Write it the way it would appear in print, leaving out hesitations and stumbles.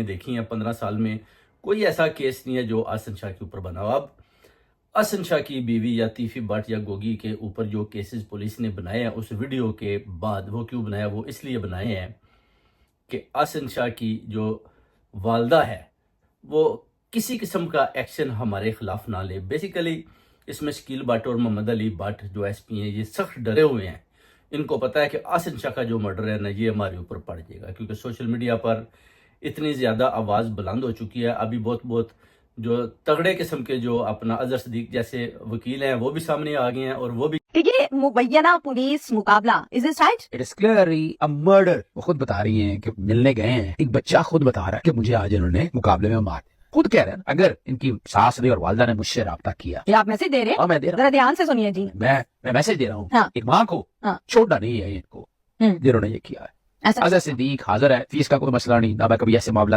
دیکھی ہیں 15 سال میں کوئی ایسا کیس نہیں ہے جو آسن شاہ کے اوپر بنا ہو. اب آسن شاہ کی بیوی یا تیفی بٹ یا گوگی کے اوپر جو کیسز پولیس نے بنائے ہیں اس ویڈیو کے بعد، وہ کیوں بنایا؟ وہ اس لیے بنائے ہیں کہ آسن شاہ کی جو والدہ ہے وہ کسی قسم کا ایکشن ہمارے خلاف نہ لے. بیسیکلی اس میں شکیل بٹ اور محمد علی بٹ جو ایس پی ہیں یہ سخت ڈرے ہوئے ہیں. ان کو پتہ ہے کہ آسن شاہ کا جو مرڈر ہے نا یہ ہمارے اوپر پڑ جائے گا، کیونکہ سوشل میڈیا پر اتنی زیادہ آواز بلند ہو چکی ہے. ابھی بہت جو تگڑے قسم کے جو اپنا اظہر صدیق جیسے وکیل ہیں وہ بھی سامنے آ گئے ہیں اور وہ بھی کہ یہ مبینہ پولیس مقابلہ is it right? It is clearly a murder. وہ خود بتا رہی ہیں کہ ملنے گئے ہیں، ایک بچہ خود بتا رہا ہے کہ مجھے آج انہوں نے مقابلے میں مار دیا. خود کہہ رہے ہیں اگر ان کی ساس نے اور والدہ نے مجھ سے رابطہ کیا. یہ آپ میسج دے رہے اور ہیں؟ میں دے رہا ذرا دھیان سے سنیے جی. ہوں، میں میسج دے رہا ہوں ہاں. ایک ماں کو. ہاں. چھوڑنا نہیں ہے ان کو جنہوں نے یہ کیا ہے. ایسا اظہر صدیق حاضر ہے، فیس کا کوئی مسئلہ نہیں، نہ میں کبھی ایسے معاملہ